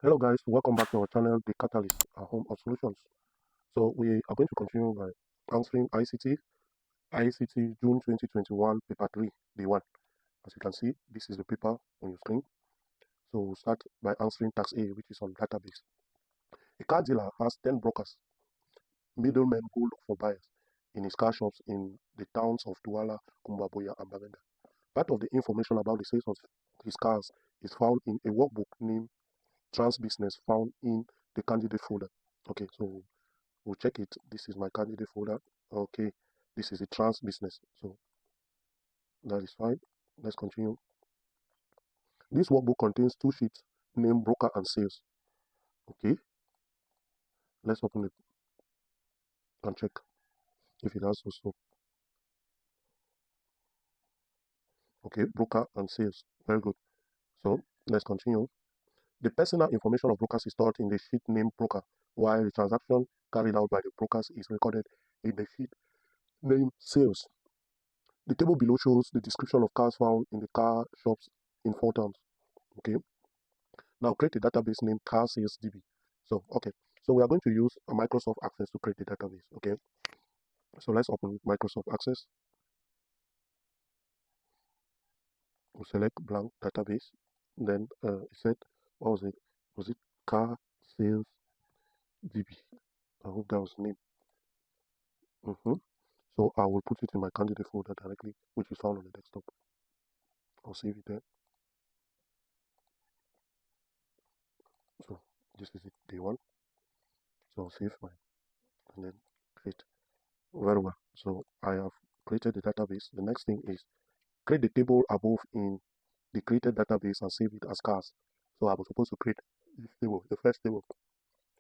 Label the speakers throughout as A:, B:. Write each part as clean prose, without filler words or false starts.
A: Hello guys, welcome back to our channel, The Catalyst, our home of solutions. So we are going to continue by answering ICT June 2021 paper 3, day 1. As you can see, this is the paper on your screen. So we'll start by answering task A, which is on database. A car dealer has 10 brokers. Middlemen go look for buyers in his car shops in the towns of Douala, Kumbaboya, and Babenda. Part of the information about the sales of his cars is found in a workbook named Trans Business found in the candidate folder. Okay, so we'll check it. This is my candidate folder. Okay, this is the trans business. So that is fine. Let's continue. This workbook contains two sheets named broker and sales. Okay, let's open it and check if it has also. Okay, broker and sales. Very good. So let's continue. The personal information of brokers is stored in the sheet named broker, while the transaction carried out by the brokers is recorded in the sheet named sales. The table below shows the description of cars found in the car shops in 4 terms. Okay. Now create a database named car sales DB. So, okay. So we are going to use a Microsoft Access to create the database. Okay. So let's open Microsoft Access. We'll select blank database. Then it said, what was it? Was it car sales DB? I hope that was the name. So I will put it in my candidate folder directly, which is found on the desktop. I'll save it there. So this is it, day 1. So I'll save mine and then create. Very well. So I have created the database. The next thing is create the table above in the created database and save it as cars. So I was supposed to create this table, the first table.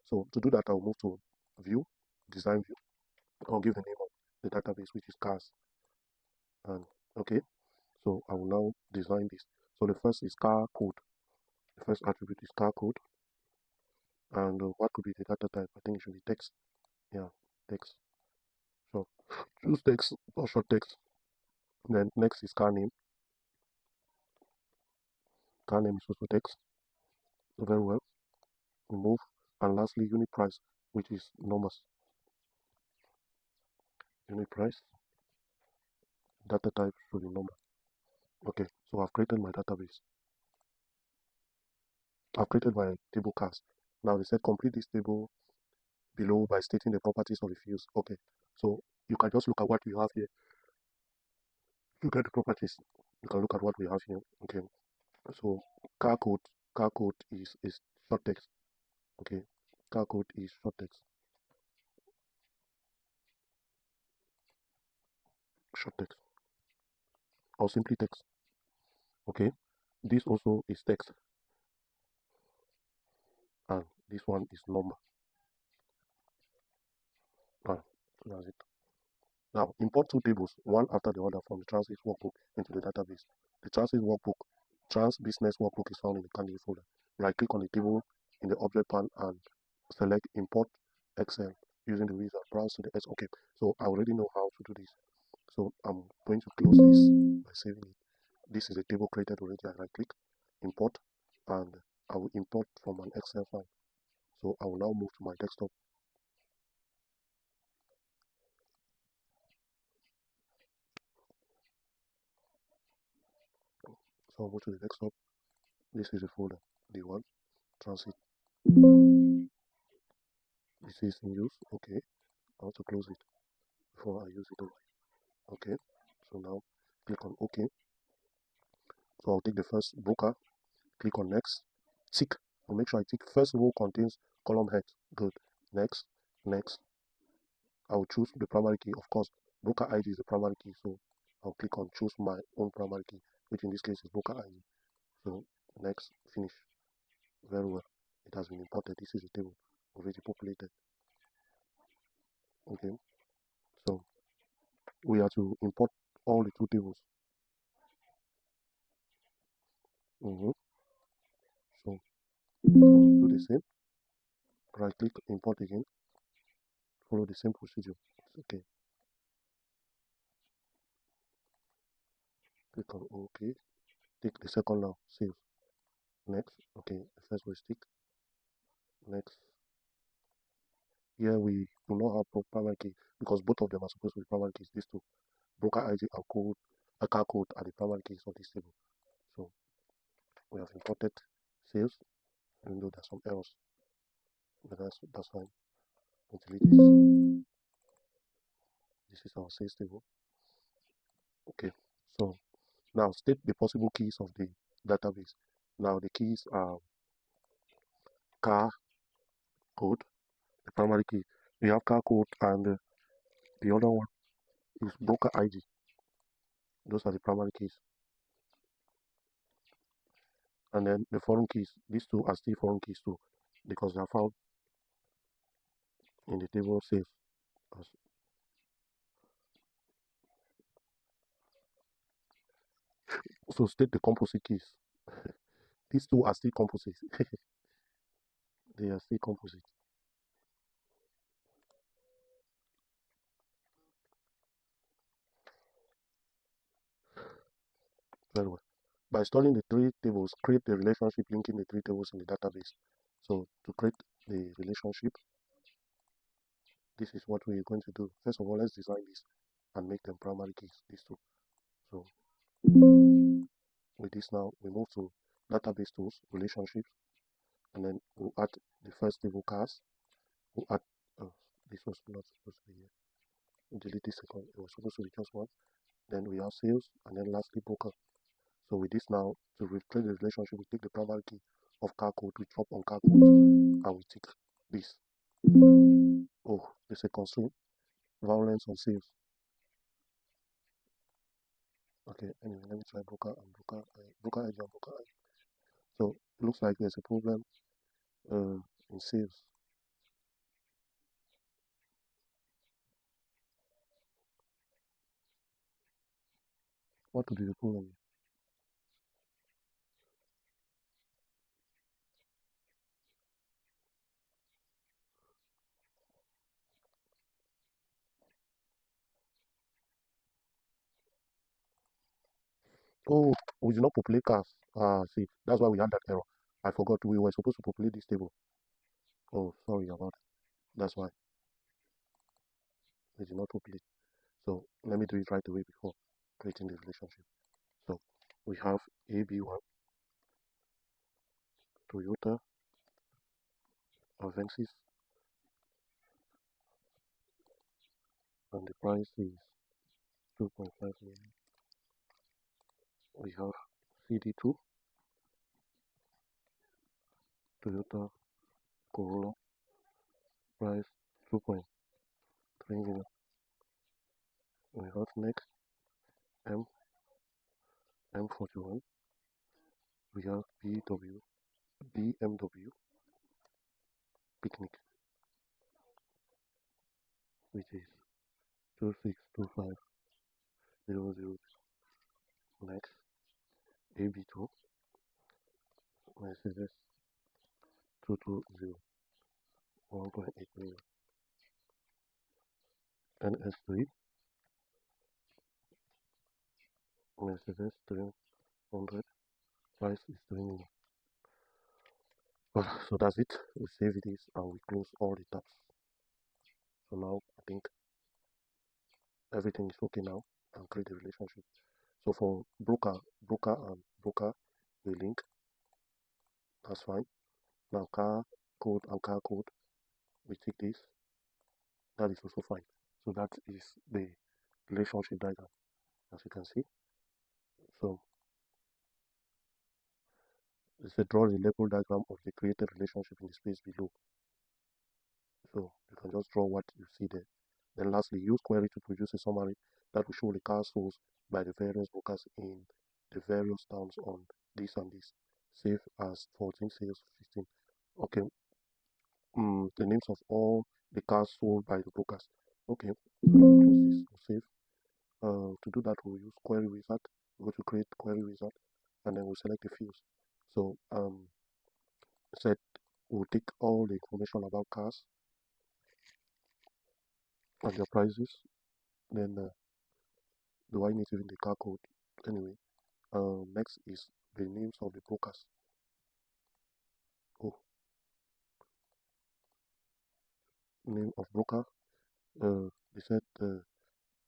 A: So to do that, I'll move to view, design view. I'll give the name of the database, which is cars. And okay, so I will now design this. So the first is car code. The first attribute is car code. And what could be the data type? I think it should be text. Yeah, text. So choose text or short text. Then next is car name. Car name is also text. Very well. Remove. And lastly, unit price, which is numbers. Unit price. Data type should be number. Okay, so I've created my database. I've created my table cast. Now they said complete this table below by stating the properties of the fields. Okay, so you can just look at what we have here. Look at the properties. You can look at what we have here. Okay, so car code is short text. Okay, car code is short text. Short text or simply text. Okay, this also is text, and this one is number. Ah, that's it. Now, import two tables, one after the other from the Transit workbook into the database. The Transit workbook, Trans Business workbook is found in the candidate folder. Right-click on the table in the object pane and select Import Excel using the wizard. Browse to the X. Okay, so I already know how to do this. So I'm going to close this by saving it. This is a table created already. I right-click, Import, and I will import from an Excel file. So I will now move to my desktop. So I'll go to the desktop. This is the folder, the one, Transit. This is in use. Okay, I want to close it before I use it over. Okay, so now click on OK. So I'll take the first broker, click on next, tick. I'll make sure I tick first row contains column head. Good. Next, next. I'll choose the primary key. Of course, broker ID is the primary key, so I'll click on choose my own primary key, which in this case is broker ID. So next, finish. Very well. It has been imported. This is the table already populated. Okay, so we have to import all the two tables. So do the same. Right click, import again. Follow the same procedure. Okay. Click on OK. Take the second now. Save. Next. Okay. The first was tick. Next, here we do not have primary key because both of them are supposed to be primary keys. These two, broker ID and code, a car code are the primary keys of this table. So we have imported sales, even though there's some errors, but that's fine. We'll delete this. This is our sales table. Okay, so now state the possible keys of the database. Now the keys are car code, the primary key. We have car code, and the other one is broker ID. Those are the primary keys. And then the foreign keys, these two are still foreign keys too, because they are found in the table sales. So state the composite keys. These two are still composite. They are still composite. Very well. By storing the three tables, create the relationship linking the three tables in the database. So to create the relationship, this is what we're going to do. First of all, let's design this and make them primary keys, these two. So with this now, we move to database tools, relationships, and then we'll add the first table cars. We'll add, oh, this was not supposed to be here. We'll delete this second, it was supposed to be just one. Then we have sales, and then lastly broker. So with this now, to create the relationship, we take the primary key of car code, we drop on car code, and we tick this. Oh, there's a constraint, violence on sales. Okay, anyway, let me try broker and broker ID and broker ID. So it looks like there's a problem in sales. What could be the problem? Oh, we did not populate cars. Ah, see, that's why we had that error. I forgot we were supposed to populate this table. Oh, sorry about that. That's why we did not populate. So let me do it right away before creating the relationship. So we have AB1, Toyota, Avensis, and the price is 2.5 million. We have CD2, Toyota Corolla, price 2.3 million. We have next M M41. We have BMW Picnic, which is 2625000. Next AB2 Mercedes 220 1.8 million. NS3 Mercedes 300, price is 3 million. So that's it. We save this and we close all the tabs. So now I think everything is okay now and create a relationship. So for broker and broker, we link. That's fine. Now car code and car code, we take this. That is also fine. So that is the relationship diagram, as you can see. So it's a draw the label diagram of the created relationship in the space below. So you can just draw what you see there. Then lastly, use query to produce a summary that will show the cars sold by the various brokers in the various towns on this and this. Save as 14 sales 15. Okay, the names of all the cars sold by the brokers. Okay, so let me close this. We'll save. To do that, we'll use query wizard. Go to create query wizard, and then we'll select the fields. So set we'll take all the information about cars and their prices. Then do I need to in the car code? Anyway, next is the names of the brokers. Oh, name of broker. They said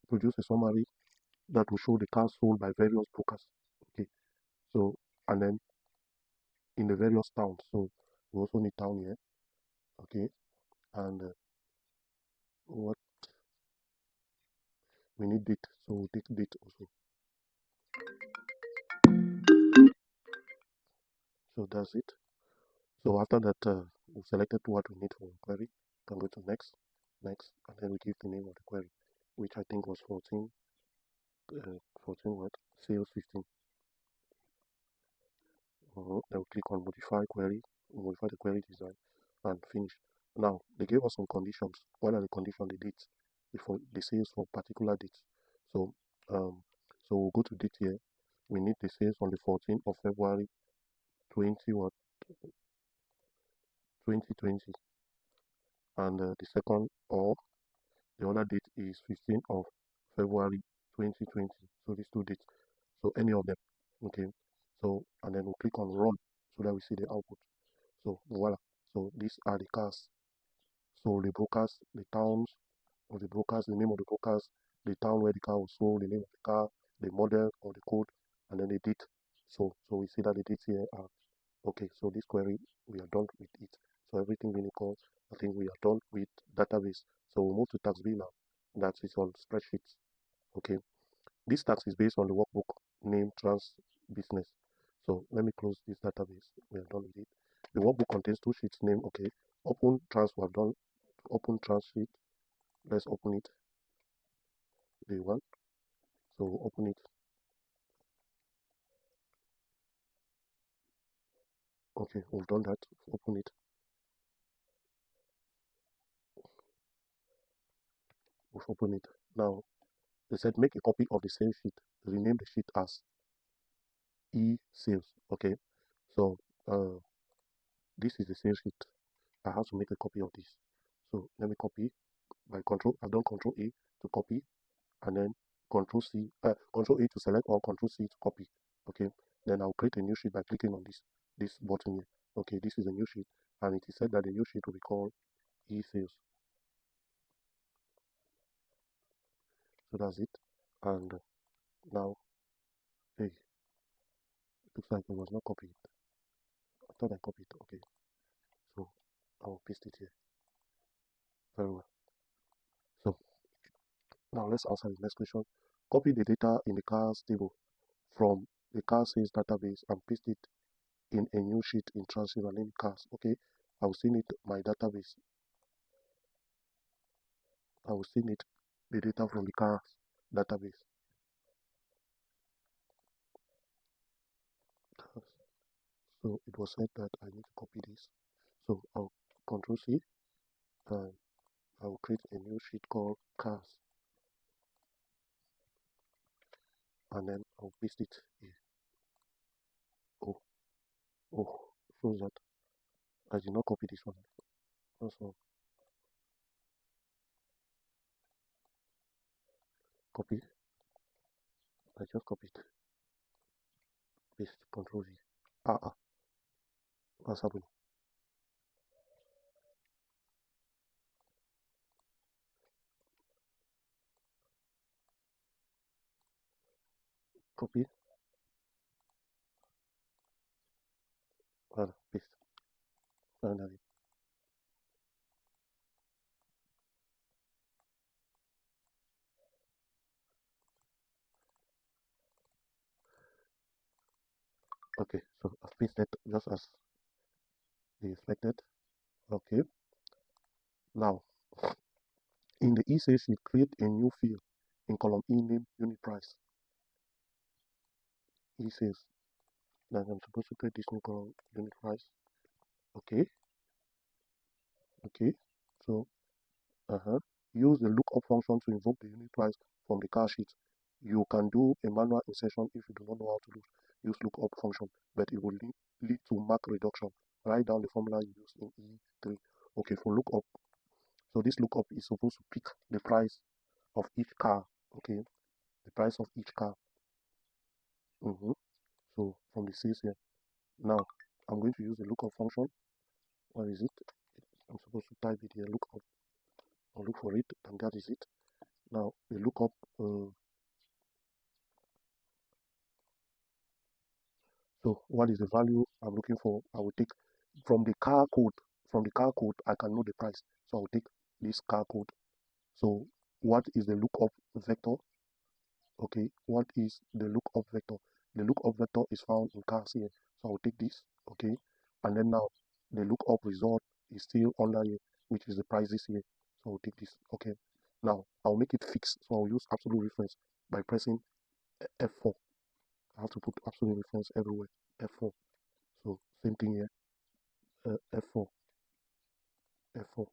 A: produce a summary that will show the cars sold by various brokers. Okay, so and then in the various towns. So we also need town here. Okay, and what we need date. So we'll take date also. So that's it. So after that, we've selected what we need for query. You can go to next, next, and then we give the name of the query, which I think was 14, 14 what? Sales 15. Then we click on modify query, modify the query design, and finish. Now they gave us some conditions. What are the conditions? The dates, before the sales for particular dates. So, so we'll go to date here. We need the sales on the 14th of February 20 what 2020, and the second or the other date is 15th of February 2020. So these two dates. So any of them. Okay. So and then we'll click on run so that we see the output. So voila. So these are the cars. So the brokers, the towns of the brokers, the name of the brokers, the town where the car was sold, the name of the car, the model or the code, and then the date. So we see that the dates here are okay. So this query we are done with it. So everything being equal, I think we are done with database. So we'll move to tax B now. That is on spreadsheets. Okay. This tax is based on the workbook name trans business. So let me close this database. We are done with it. The workbook contains two sheets name. Okay. Open trans, we have done. Open trans sheet. Let's open it. The one. So open it. Okay, we've done that. Open it. We've opened it. Now they said make a copy of the same sheet. Rename the sheet as e-sales. Okay. So this is the sales sheet. I have to make a copy of this. So let me copy by control. I've done control A to copy, and then control C, control A to select, or control C to copy. Okay. Then I'll create a new sheet by clicking on this button here. Okay, this is a new sheet, and it is said that the new sheet will be called e-sales. So that's it. And now, hey, it looks like it was not copied. I thought I copied. Okay, so I'll paste it here. Very well. So now let's answer the next question. Copy the data in the cars table from the car sales database and paste it in a new sheet in transit and name cars. Okay, I will still need my database. I will still need the data from the cars database. So it was said that I need to copy this. So I'll control C and I will create a new sheet called cars, and then I'll paste it here. Oh, oh, shows that I did not copy this one. Also, copy. I just copied. Paste. Control V. What's happening? Copy. Paste. Finally. Okay, so I've pasted just as they expected. Okay. Now, in the e-sales sheet, create a new field in column E name unit price. E-sales. Then I'm supposed to create this new column unit price. Okay. Okay. So, use the lookup function to invoke the unit price from the car sheet. You can do a manual insertion if you do not know how to use lookup function, but it will lead to mark reduction. Write down the formula you use in E3. Okay, for lookup. So this lookup is supposed to pick the price of each car. Okay, the price of each car. So from the sales here. Now I'm going to use the lookup function. Where is it? I'm supposed to type it here. Lookup. I'll look for it, and that is it. Now we look up. So what is the value I'm looking for? I will take from the car code. From the car code, I can know the price. So I'll take this car code. So what is the lookup vector? Okay, what is the lookup vector? The lookup vector is found in cars here. So I'll take this. Okay, and then now the lookup result is still under here, which is the prices here. So I'll take this. Okay, now I'll make it fixed. So I'll use absolute reference by pressing F4. I have to put absolute reference everywhere. F4. So same thing here. F4. F4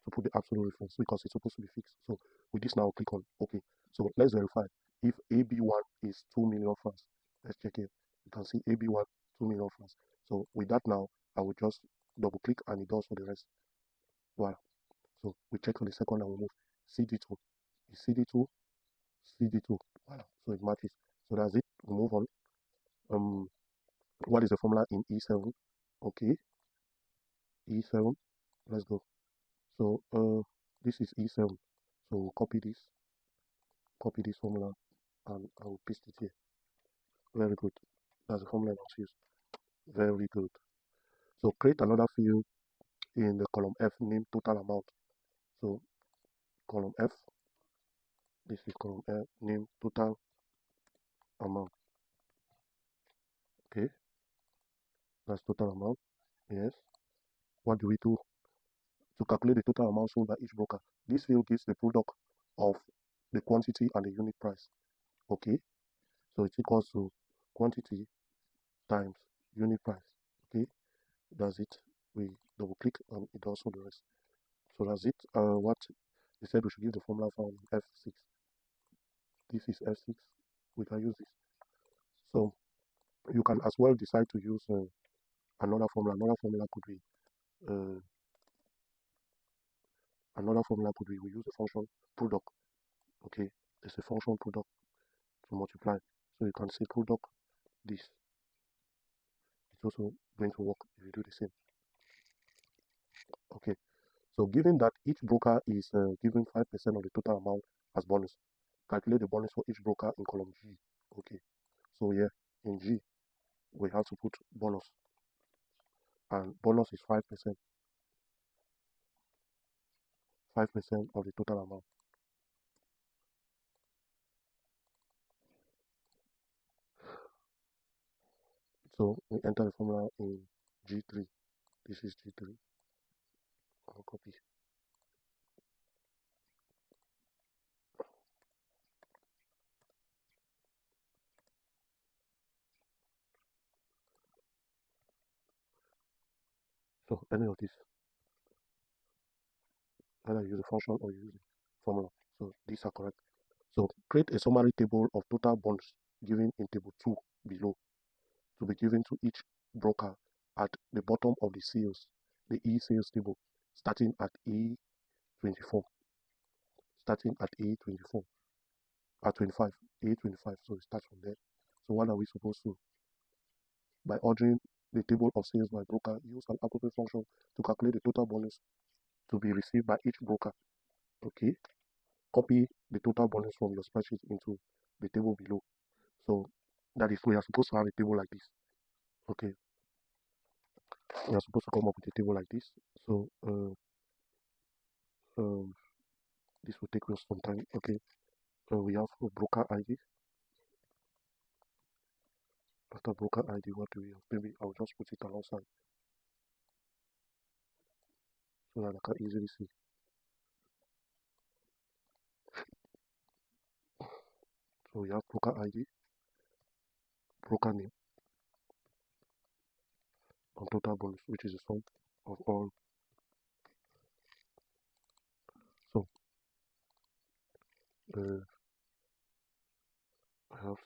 A: to put the absolute reference because it's supposed to be fixed. So with this now, I'll click on OK. So let's verify if AB1 is 2 million francs. Let's check it. You can see AB1 2 million francs. So with that now, I will just double click and it does for the rest. Wow. So we check for the second and we move. CD2 is CD2, CD2. Wow. So it matches. So that's it. We move on. What is the formula in E7? Okay, E7. Let's go. So this is E7. So we'll copy this formula, and I will paste it here. Very good. That's the formula I must use. Very good. So create another field in the column F named total amount. So column F, this is column F named total amount. Okay, that's total amount. Yes. What do we do to calculate the total amount sold by each broker? This field gives the product of the quantity and the unit price. Okay, so it's equals to quantity times unit price. Okay, that's it. We double click and it does all the rest. So that's it. What they said we should give the formula found in F6. This is F6. We can use this. So you can as well decide to use another formula. Uh, another formula could be we use the function product. Okay, it's a function product to multiply. So you can say product this. It's also going to work if you do the same. Okay. So given that each broker is given 5% of the total amount as bonus, calculate the bonus for each broker in column G. Okay. So here in G, we have to put bonus, and bonus is 5%. 5% of the total amount. So we enter the formula in G3. This is G3. I'll copy. So any of this, either use a function or use the formula. So these are correct. So create a summary table of total bonds given in table 2 below to be given to each broker at the bottom of the sales, the e-sales table, starting at A24, starting at A24, at 25, A25. So it starts from there. So what are we supposed to? By ordering the table of sales by broker, use an appropriate function to calculate the total bonus to be received by each broker. Okay, copy the total bonus from your spreadsheet into the table below. So that is, we are supposed to have a table like this. Okay, we are supposed to come up with a table like this. So this will take us some time. Okay, we have a broker ID. After broker ID, what do we have? Maybe I'll just put it alongside so that I can easily see. So we have broker ID, broker name, and total bonus, which is the sum of all. So I have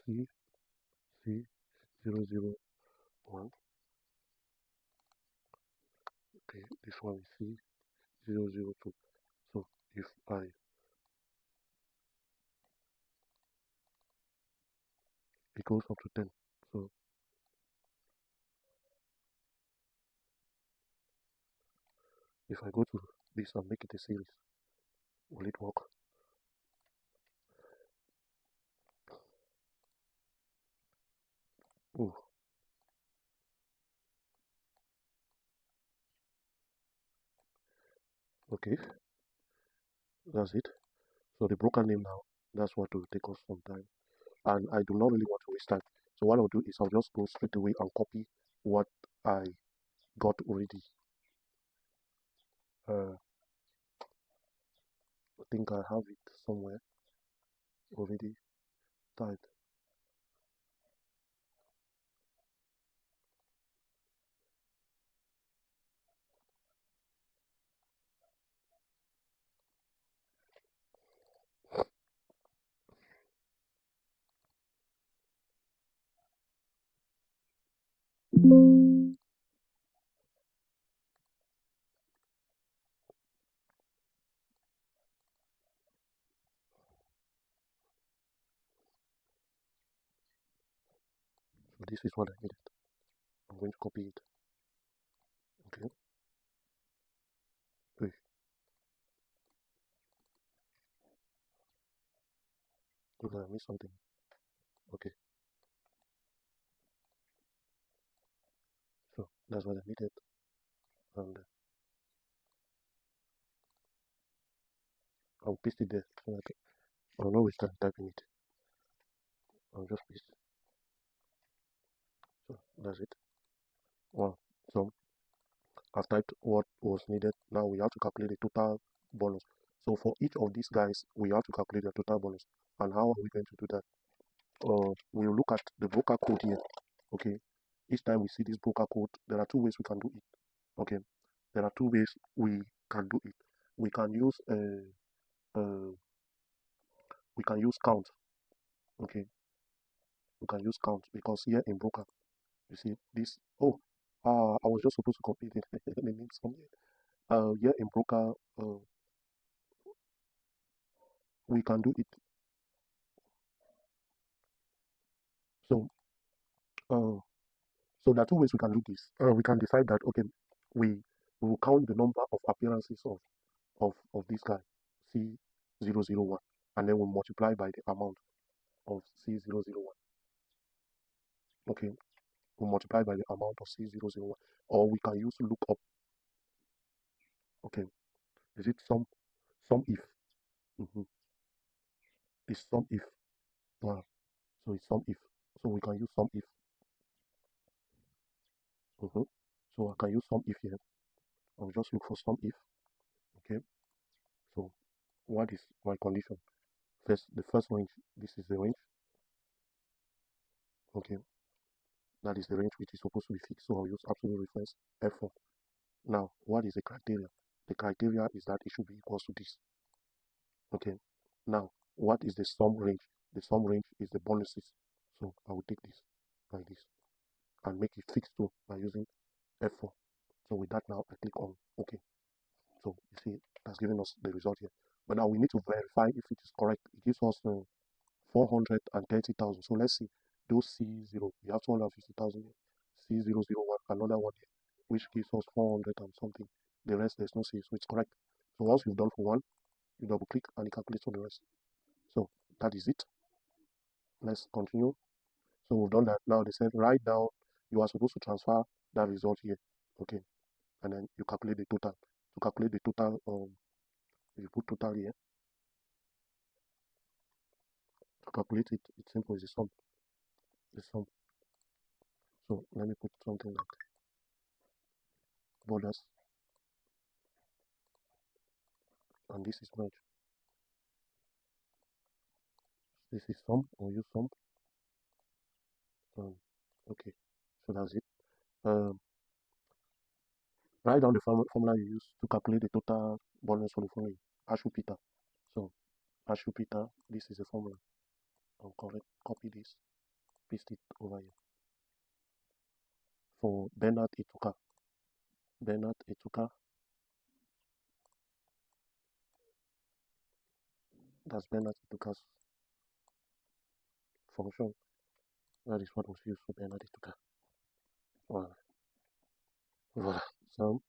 A: C001. Okay, this one is C002. So if it goes up to 10. So if I go to this and make it a series, Will it work? Oh, okay, that's it. So the broker name now, that's what will take us some time. And I do not really want to waste time. So what I'll do is I'll just go straight away and copy what I got already. I think I have it somewhere already typed. So this is what I needed. I'm going to copy it. Okay. Wait, did I miss something? Okay. So that's what I needed. And I'll paste it there. So I'll not waste time typing it. I'll just paste. So that's it. Wow. So I've typed what was needed. Now we have to calculate the total bonus. So for each of these guys, we have to calculate the total bonus. And how are we going to do that? We'll look at the broker code here. Okay. Each time we see this broker code, there are two ways we can do it. Okay. There are two ways we can do it. We can use uh, we can use count. Okay. We can use count because here in broker, you see this. Oh, I was just supposed to copy it. The names from here. Here in broker, we can do it. So, uh, so there are two ways we can do this. We can decide that okay, we will count the number of appearances of this guy, C001, and then we multiply by the amount of C001. Okay, we multiply by the amount of C001, or we can use lookup. Okay, is it some if? Mm-hmm. It's some if. Yeah. So it's some if. So we can use some if. Mm-hmm. So I can use some if here. I'll just look for some if. Okay. So what is my condition? First, the first range. This is the range. Okay. That is the range which is supposed to be fixed. So I'll use absolute reference F4. Now, what is the criteria? The criteria is that it should be equal to this. Okay. Now, what is the sum range? The sum range is the bonuses. So I will take this like this and make it fixed too by using F4. So with that now, I click on OK. So you see, that's giving us the result here. But now we need to verify if it is correct. It gives us 430,000. So let's see. Those C0, we have 250,000 here. C001, another one here, which gives us 400 and something. The rest, there's no C, so it's correct. So once you've done for one, you double click and it calculates for the rest. So that is it. Let's continue. So we've done that. Now they said write down, you are supposed to transfer that result here. Okay. And then you calculate the total. To calculate the total, if you put total here, to calculate it, it's simple, it's a sum. It's a sum. So let me put something like borders, and this is merge. This is sum, or use sum. Okay, so that's it. Um, write down the formula you use to calculate the total bonus for the following. Ashupita. So Ashupita, this is the formula. I'll copy this, paste it over here. For Bernard Ituka. Bernard Ituka, that's Bernard Ituka's function. That is what was used for Bernard Ituka. Voilà. Voilà. So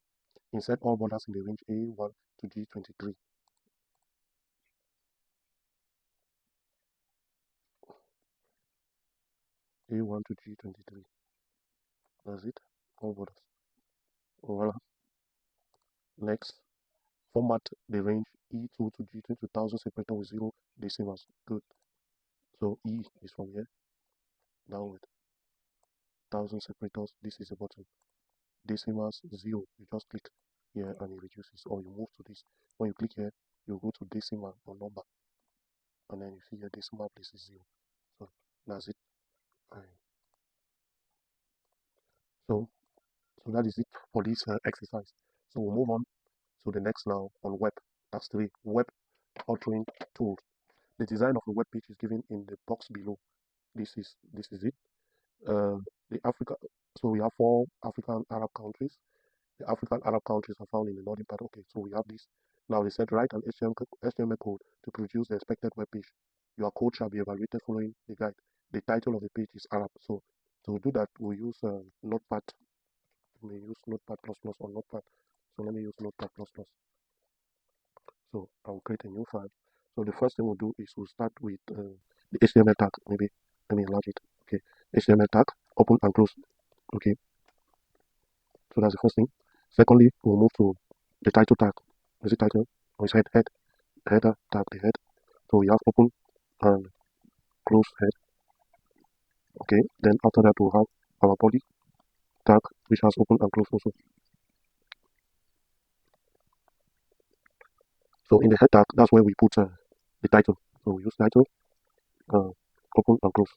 A: insert all borders in the range A1 to G23. A1 to G23. That's it. All borders. Voila. Next, format the range E2 to G20,000 separator with 0 decimals. Good. So E is from here downward. 1,000 separators. This is the bottom. Decimals 0. You just click here and it reduces, or you move to this. When you click here, you go to decimal or number, and then you see your decimal place is 0. So that's it. So that is it for this exercise. So we'll move on to the next now on web. That's 3. Web authoring tools. The design of the web page is given in the box below. This is it. The Africa. So we have 4 African Arab countries. The African Arab countries are found in the northern part. Okay, so we have this. Now they said write an HTML code to produce the expected web page. Your code shall be evaluated following the guide. The title of the page is Arab. So to do that, we use Notepad. We use Notepad++ or Notepad. So let me use Notepad++. So I'll create a new file. So the first thing we'll do is we'll start with the HTML tag. Maybe let me enlarge it. Okay, HTML tag, open and close. Okay, so that's the first thing. Secondly, we'll move to the title tag. Is it title? Or is header tag, the head. So we have open and close head. Okay, then after that we'll have our body tag, which has open and close also. So in the head tag, that's where we put the title. So we use title, open and close.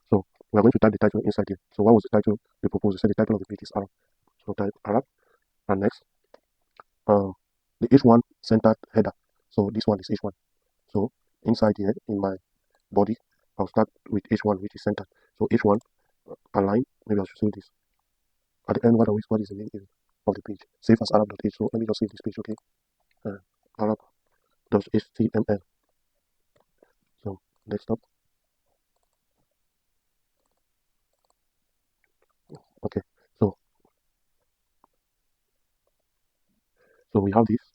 A: So we are going to type the title inside here. So what was the title they proposed? They said the title of the page is Arab. So type Arab, and next, the H1 centered header. So this one is H1. So inside here in my body, I'll start with H1, which is centered. So H1 align. Maybe I should say this. At the end, what is the name of the page? Save as Arab.h. So let me just save this page, okay? Arab.html. So desktop. Okay. So we have this.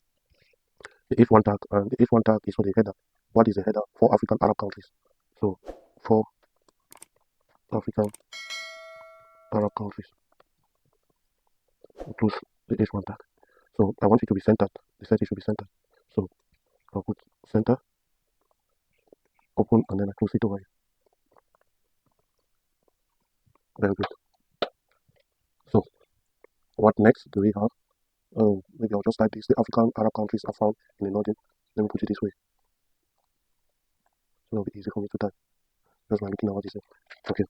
A: The H1 tag, and the H1 tag is for the header. What is the header for African Arab countries? So for African Arab countries, close the H1 tag. So I want it to be centered. They said it should be centered. So I'll put center, open, and then I close it over here. Very good. So what next do we have? Maybe I'll just type this. The African Arab countries are found in the northern. Let me put it this way. So it'll be easy for me to type. Just by looking at what this is. Okay.